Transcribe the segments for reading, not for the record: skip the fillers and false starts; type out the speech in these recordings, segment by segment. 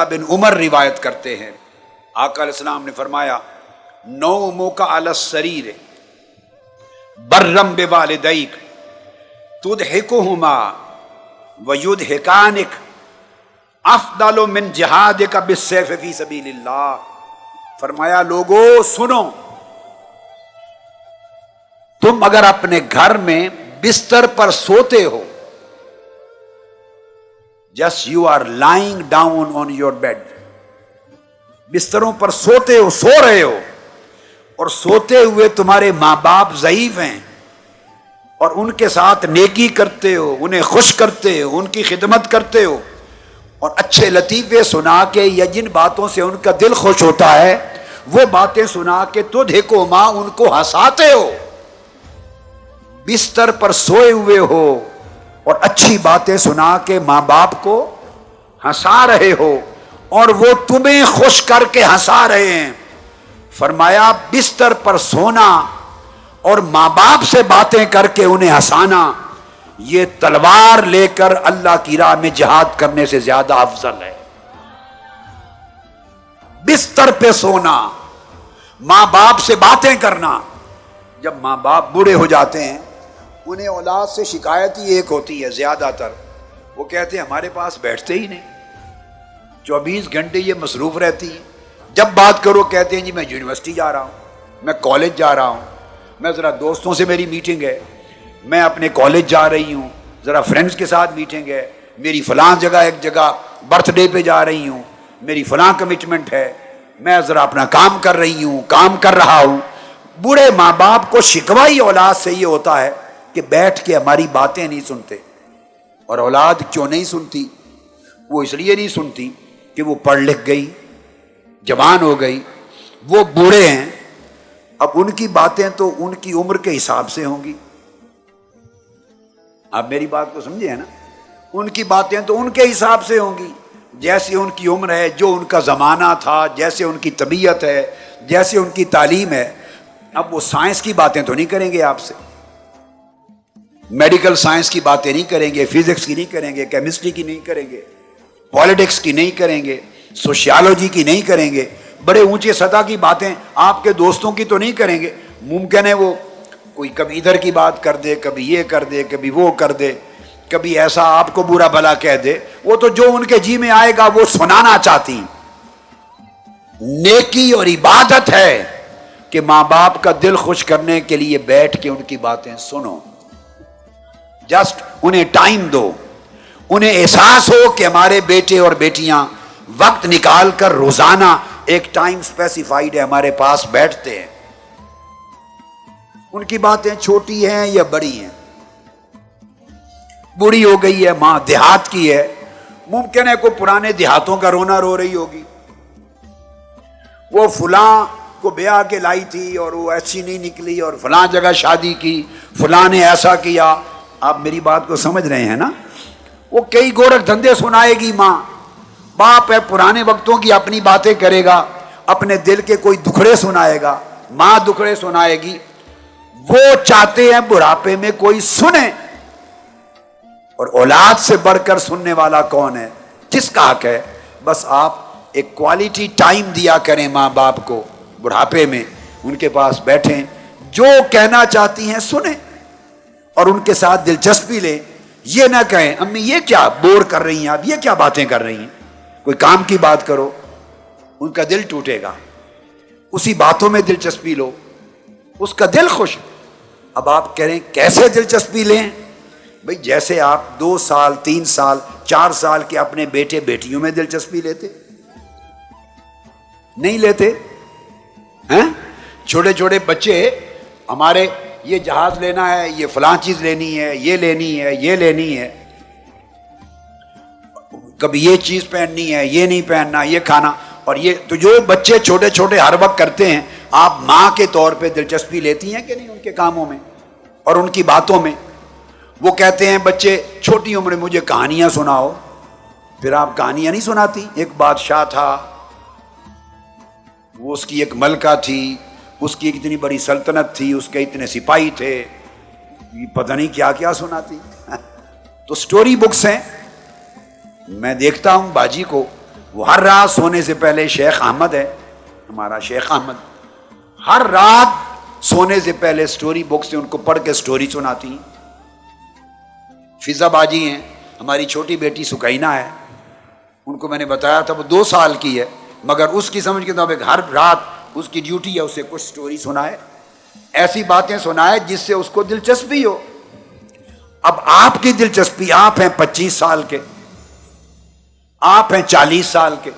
بن عمر روایت کرتے ہیں، آقا علیہ السلام نے فرمایا نومک علی السریر برم بوالدیک تضحکہما ویضحکانک افضل من جہادک بالسیف فی سبیل اللہ۔ فرمایا لوگو سنو، تم اگر اپنے گھر میں بستر پر سوتے ہو، just you are lying down on your bed, بستروں پر سوتے ہو، سو رہے ہو، اور سوتے ہوئے تمہارے ماں باپ ضعیف ہیں اور ان کے ساتھ نیکی کرتے ہو، انہیں خوش کرتے ہو، ان کی خدمت کرتے ہو، اور اچھے لطیفے سنا کے یا جن باتوں سے ان کا دل خوش ہوتا ہے وہ باتیں سنا کے تضحکہما ان کو ہنساتے ہو، بستر پر سوئے ہوئے ہو اور اچھی باتیں سنا کے ماں باپ کو ہنسا رہے ہو اور وہ تمہیں خوش کر کے ہنسا رہے ہیں۔ فرمایا بستر پر سونا اور ماں باپ سے باتیں کر کے انہیں ہنسانا، یہ تلوار لے کر اللہ کی راہ میں جہاد کرنے سے زیادہ افضل ہے۔ بستر پہ سونا، ماں باپ سے باتیں کرنا۔ جب ماں باپ بوڑھے ہو جاتے ہیں انہیں اولاد سے شکایت ہی ایک ہوتی ہے زیادہ تر، وہ کہتے ہیں ہمارے پاس بیٹھتے ہی نہیں، 24 گھنٹے یہ مصروف رہتی ہے، جب بات کرو کہتے ہیں جی میں یونیورسٹی جا رہا ہوں، میں کالج جا رہا ہوں، میں ذرا دوستوں سے میری میٹنگ ہے، میں اپنے کالج جا رہی ہوں، ذرا فرینڈز کے ساتھ میٹنگ ہے، میری فلاں جگہ ایک جگہ برتھ ڈے پہ جا رہی ہوں، میری فلاں کمٹمنٹ ہے، میں ذرا اپنا کام کر رہی ہوں، کام کر رہا ہوں۔ بوڑھے ماں باپ کو شکوائی اولاد سے یہ ہوتا ہے کہ بیٹھ کے ہماری باتیں نہیں سنتے، اور اولاد کیوں نہیں سنتی؟ وہ اس لیے نہیں سنتی کہ وہ پڑھ لکھ گئی، جوان ہو گئی، وہ بوڑھے ہیں، اب ان کی باتیں تو ان کی عمر کے حساب سے ہوں گی۔ آپ میری بات کو سمجھے ہیں نا؟ ان کی باتیں تو ان کے حساب سے ہوں گی، جیسے ان کی عمر ہے، جو ان کا زمانہ تھا، جیسے ان کی طبیعت ہے، جیسے ان کی تعلیم ہے۔ اب وہ سائنس کی باتیں تو نہیں کریں گے آپ سے، میڈیکل سائنس کی باتیں نہیں کریں گے، فزکس کی نہیں کریں گے، کیمسٹری کی نہیں کریں گے، پالیٹکس کی نہیں کریں گے، سوشیالوجی کی نہیں کریں گے، بڑے اونچے سطح کی باتیں آپ کے دوستوں کی تو نہیں کریں گے۔ ممکن ہے وہ کوئی کبھی ادھر کی بات کر دے، کبھی یہ کر دے، کبھی وہ کر دے، کبھی ایسا آپ کو برا بھلا کہہ دے، وہ تو جو ان کے جی میں آئے گا وہ سنانا چاہتی۔ نیکی اور عبادت ہے کہ ماں باپ کا دل خوش کرنے کے لیے بیٹھ کے ان کی باتیں سنو، جسٹ انہیں ٹائم دو، انہیں احساس ہو کہ ہمارے بیٹے اور بیٹیاں وقت نکال کر روزانہ ایک ٹائم اسپیسیفائیڈ ہے ہمارے پاس بیٹھتے ہیں۔ ان کی باتیں چھوٹی ہیں یا بڑی ہیں، بوڑھی ہو گئی ہے ماں، دیہات کی ہے، ممکن ہے کوئی پرانے دیہاتوں کا رونا رو رہی ہوگی، وہ فلاں کو بیاہ کے لائی تھی اور وہ ایسی نہیں نکلی، اور فلاں جگہ شادی کی، فلاں نے ایسا کیا۔ آپ میری بات کو سمجھ رہے ہیں نا؟ وہ کئی گورکھ دھندے سنائے گی ماں، باپ ہے پرانے وقتوں کی اپنی باتیں کرے گا، اپنے دل کے کوئی دکھڑے سنائے گا، ماں دکھڑے سنائے گی۔ وہ چاہتے ہیں بڑھاپے میں کوئی سنے، اور اولاد سے بڑھ کر سننے والا کون ہے؟ کس کا حق ہے؟ بس آپ ایک کوالٹی ٹائم دیا کریں ماں باپ کو، بڑھاپے میں ان کے پاس بیٹھیں، جو کہنا چاہتی ہیں سنیں، اور ان کے ساتھ دلچسپی لیں۔ یہ نہ کہیں امی یہ کیا بور کر رہی ہیں آپ، یہ کیا باتیں کر رہی ہیں، کوئی کام کی بات کرو، ان کا دل ٹوٹے گا، اسی باتوں میں دلچسپی لو، اس کا دل خوش۔ اب آپ کہہ رہے ہیں کیسے دلچسپی لیں؟ بھئی جیسے آپ 2 سال 3 سال 4 سال کے اپنے بیٹے بیٹیوں میں دلچسپی لیتے نہیں لیتے ہیں؟ چھوٹے چھوٹے بچے ہمارے یہ جہاز لینا ہے، یہ فلاں چیز لینی ہے، یہ لینی ہے، یہ لینی ہے، کبھی یہ چیز پہننی ہے، یہ نہیں پہننا، یہ کھانا، اور یہ تو جو بچے چھوٹے چھوٹے ہر وقت کرتے ہیں، آپ ماں کے طور پہ دلچسپی لیتی ہیں کہ نہیں ان کے کاموں میں اور ان کی باتوں میں؟ وہ کہتے ہیں بچے چھوٹی عمر میں مجھے کہانیاں سناؤ، پھر آپ کہانیاں نہیں سناتی؟ ایک بادشاہ تھا، وہ اس کی ایک ملکہ تھی، اس کی اتنی بڑی سلطنت تھی، اس کے اتنے سپاہی تھے، پتہ نہیں کیا کیا سناتی۔ تو سٹوری بکس ہیں، میں دیکھتا ہوں باجی کو، وہ ہر رات سونے سے پہلے، شیخ احمد ہے ہمارا، شیخ احمد ہر رات سونے سے پہلے سٹوری بک سے ان کو پڑھ کے سٹوری سناتی ہیں۔ فضا باجی ہیں ہماری چھوٹی بیٹی سکینہ ہے، ان کو میں نے بتایا تھا وہ 2 سال کی ہے، مگر اس کی سمجھ کے مطابق ہر رات اس کی ڈیوٹی ہے اسے کچھ سٹوری سنائے، ایسی باتیں سنائے جس سے اس کو دلچسپی ہو۔ اب آپ کی دلچسپی، آپ ہیں 25 سال کے، آپ ہیں 40 سال کے،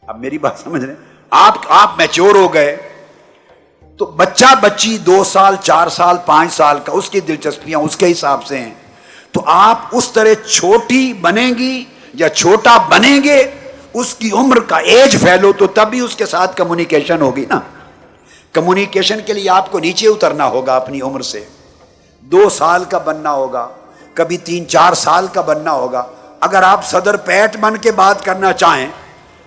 اب میری بات سمجھ رہے ہیں، آپ میچور ہو گئے، تو بچہ بچی 2 سال 4 سال 5 سال کا، اس کی دلچسپیاں اس کے حساب سے ہیں، تو آپ اس طرح چھوٹی بنیں گی یا چھوٹا بنیں گے، اس کی عمر کا ایج فیلو تو تبھی اس کے ساتھ کمیونیکیشن ہوگی نا۔ کمیونیکیشن کے لیے آپ کو نیچے اترنا ہوگا اپنی عمر سے، 2 سال کا بننا ہوگا، کبھی 3-4 سال کا بننا ہوگا۔ اگر آپ صدر پیٹ بن کے بات کرنا چاہیں،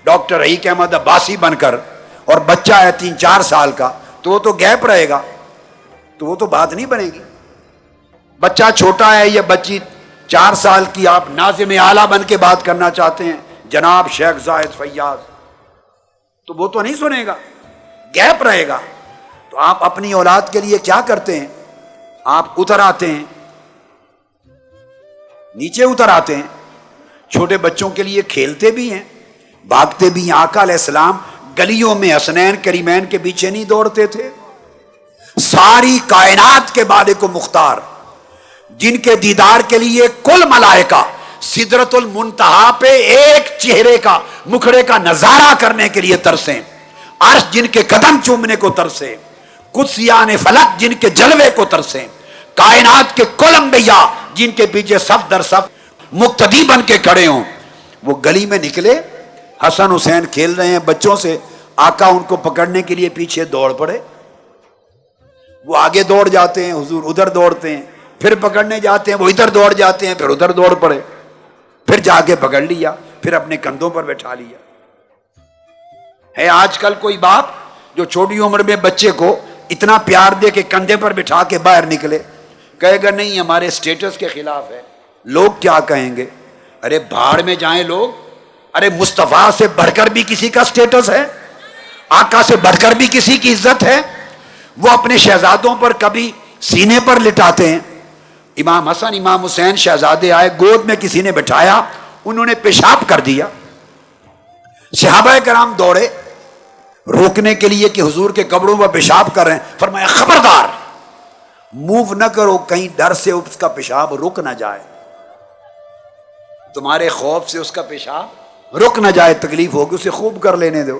ڈاکٹر رحیق احمد عباسی بن کر، اور بچہ ہے 3-4 سال کا، تو وہ تو گیپ رہے گا، تو وہ تو بات نہیں بنے گی۔ بچہ چھوٹا ہے یا بچی 4 سال کی، آپ ناظم اعلیٰ بن کے بات کرنا چاہتے ہیں، جناب شیخ زاہد فیاض، تو وہ تو نہیں سنے گا، گیپ رہے گا۔ تو آپ اپنی اولاد کے لیے کیا کرتے ہیں؟ آپ اتر آتے ہیں، نیچے اتر آتے ہیں۔ چھوٹے بچوں کے لیے کھیلتے بھی ہیں، بھاگتے بھی ہیں۔ آقا علیہ السلام گلیوں میں حسنین کریمین کے پیچھے نہیں دوڑتے تھے؟ ساری کائنات کے مالک و مختار، جن کے دیدار کے لیے کل ملائکہ سدرۃ المنتہا پہ ایک چہرے کا مکھڑے کا نظارہ کرنے کے لیے ترسیں، عرش جن کے قدم چومنے کو ترسے، قدسیان فلک جن کے جلوے کو ترسیں، کائنات کے کل انبیاء جن کے پیچھے صف در صف مقتدی بن کے کھڑے ہوں، وہ گلی میں نکلے، حسن حسین کھیل رہے ہیں بچوں سے، آقا ان کو پکڑنے کے لیے پیچھے دوڑ پڑے، وہ آگے دوڑ جاتے ہیں، حضور ادھر دوڑتے ہیں، پھر پکڑنے جاتے ہیں، وہ ادھر دوڑ جاتے ہیں، پھر ادھر دوڑ پڑے، پھر جا کے پکڑ لیا، پھر اپنے کندھوں پر بٹھا لیا۔ ہے آج کل کوئی باپ جو چھوٹی عمر میں بچے کو اتنا پیار دے کے کندھے پر بٹھا کے باہر نکلے؟ کہے گا نہیں، ہمارے سٹیٹس کے خلاف ہے، لوگ کیا کہیں گے؟ ارے بھاڑ میں جائیں لوگ، ارے مصطفیٰ سے بڑھ کر بھی کسی کا سٹیٹس ہے، آقا سے بڑھ کر بھی کسی کی عزت ہے۔ وہ اپنے شہزادوں پر کبھی سینے پر لٹاتے ہیں۔ امام حسن امام حسین شہزادے آئے، گود میں کسی نے بٹھایا، انہوں نے پیشاب کر دیا، صحابہ کرام دوڑے روکنے کے لیے کہ حضور کے کپڑوں پر پیشاب کر رہے ہیں، فرمایا خبردار موو نہ کرو، کہیں ڈر سے اس کا پیشاب رک نہ جائے، تمہارے خوف سے اس کا پیشاب رک نہ جائے، تکلیف ہوگی، اسے خوب کر لینے دو۔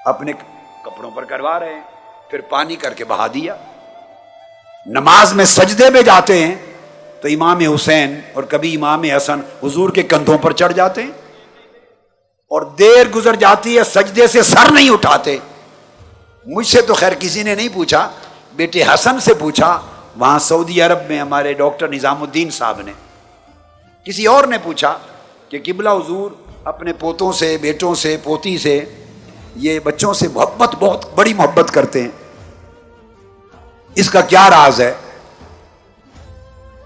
اپنے کپڑوں پر کروا رہے ہیں، پھر پانی کر کے بہا دیا۔ نماز میں سجدے میں جاتے ہیں تو امام حسین اور کبھی امام حسن حضور کے کندھوں پر چڑھ جاتے ہیں، اور دیر گزر جاتی ہے، سجدے سے سر نہیں اٹھاتے۔ مجھ سے تو خیر کسی نے نہیں پوچھا، بیٹے حسن سے پوچھا، وہاں سعودی عرب میں ہمارے ڈاکٹر نظام الدین صاحب نے، کسی اور نے پوچھا کہ قبلہ حضور اپنے پوتوں سے، بیٹوں سے، پوتی سے، یہ بچوں سے محبت، بہت بڑی محبت کرتے ہیں، اس کا کیا راز ہے؟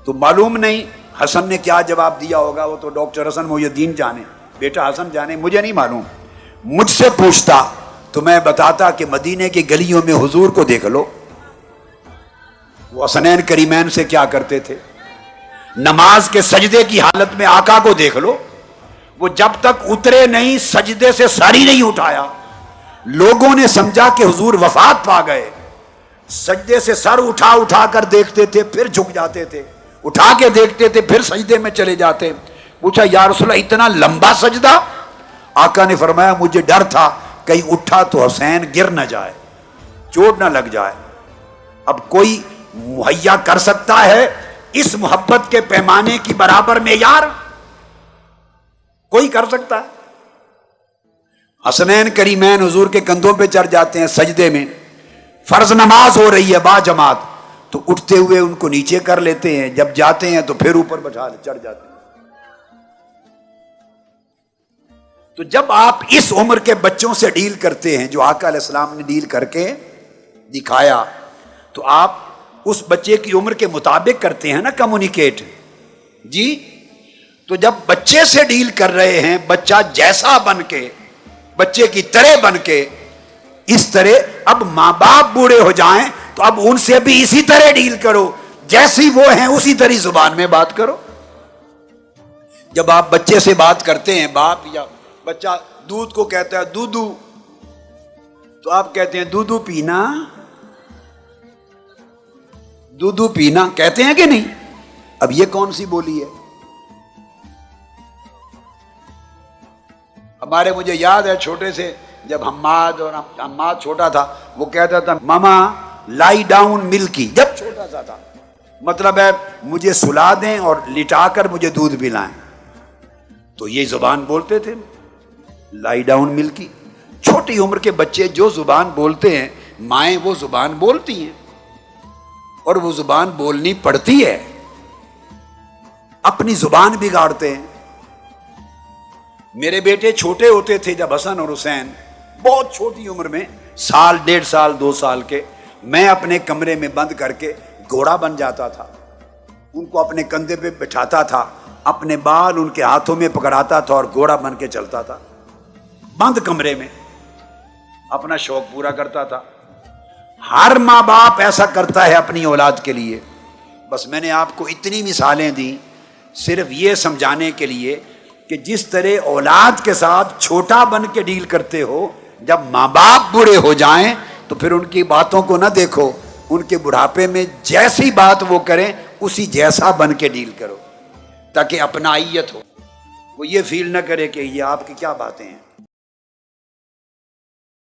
تو معلوم نہیں حسن نے کیا جواب دیا ہوگا، وہ تو ڈاکٹر حسن محی الدین جانے، بیٹا حسن جانے، مجھے نہیں معلوم۔ مجھ سے پوچھتا تو میں بتاتا کہ مدینے کی گلیوں میں حضور کو دیکھ لو، وہ حسنین کریمین سے کیا کرتے تھے، نماز کے سجدے کی حالت میں آقا کو دیکھ لو، وہ جب تک اترے نہیں سجدے سے سر ہی نہیں اٹھایا، لوگوں نے سمجھا کہ حضور وفات پا گئے، سجدے سے سر اٹھا اٹھا کر دیکھتے تھے، پھر جھک جاتے تھے، اٹھا کے دیکھتے تھے، پھر سجدے میں چلے جاتے۔ پوچھا یا رسول اللہ اتنا لمبا سجدہ؟ آقا نے فرمایا مجھے ڈر تھا کہیں اٹھا تو حسین گر نہ جائے، چوٹ نہ لگ جائے۔ اب کوئی مہیا کر سکتا ہے اس محبت کے پیمانے کی برابر معیار؟ کوئی کر سکتا ہے؟ حسنین کریمین حضور کے کندھوں پہ چڑھ جاتے ہیں سجدے میں، فرض نماز ہو رہی ہے با جماعت، تو اٹھتے ہوئے ان کو نیچے کر لیتے ہیں، جب جاتے ہیں تو پھر اوپر بٹھا چڑھ جاتے ہیں۔ تو جب آپ اس عمر کے بچوں سے ڈیل کرتے ہیں جو آقا علیہ السلام نے ڈیل کر کے دکھایا، تو آپ اس بچے کی عمر کے مطابق کرتے ہیں نا کمیونیکیٹ۔ جی تو جب بچے سے ڈیل کر رہے ہیں، بچہ جیسا بن کے، بچے کی طرح بن کے، اس طرح اب ماں باپ بوڑھے ہو جائیں تو اب ان سے بھی اسی طرح ڈیل کرو، جیسی وہ ہیں اسی طرح زبان میں بات کرو۔ جب آپ بچے سے بات کرتے ہیں، باپ یا بچہ دودھ کو کہتا ہے دودو، تو آپ کہتے ہیں دودو پینا، دودو پینا کہتے ہیں کہ نہیں؟ اب یہ کون سی بولی ہے؟ ہمارے مجھے یاد ہے چھوٹے سے جب حماد چھوٹا تھا، وہ کہتا تھا ماما لائی ڈاؤن ملکی، جب چھوٹا سا تھا، مطلب ہے مجھے سلا دیں اور لٹا کر مجھے دودھ پلائیں۔ تو یہ زبان بولتے تھے، لائی ڈاؤن ملکی۔ چھوٹی عمر کے بچے جو زبان بولتے ہیں، مائیں وہ زبان بولتی ہیں، اور وہ زبان بولنی پڑتی ہے، اپنی زبان بگاڑتے ہیں۔ میرے بیٹے چھوٹے ہوتے تھے جب حسن اور حسین، بہت چھوٹی عمر میں، سال 1.5 سال 2 سال کے، میں اپنے کمرے میں بند کر کے گھوڑا بن جاتا تھا، ان کو اپنے کندھے پہ بٹھاتا تھا، اپنے بال ان کے ہاتھوں میں پکڑاتا تھا اور گھوڑا بن کے چلتا تھا، بند کمرے میں اپنا شوق پورا کرتا تھا۔ ہر ماں باپ ایسا کرتا ہے اپنی اولاد کے لیے۔ بس میں نے آپ کو اتنی مثالیں دی صرف یہ سمجھانے کے لیے کہ جس طرح اولاد کے ساتھ چھوٹا بن کے ڈیل کرتے ہو، جب ماں باپ بوڑھے ہو جائیں تو پھر ان کی باتوں کو نہ دیکھو، ان کے بڑھاپے میں جیسی بات وہ کریں اسی جیسا بن کے ڈیل کرو، تاکہ اپنائیت ہو، وہ یہ فیل نہ کرے کہ یہ آپ کی کیا باتیں ہیں۔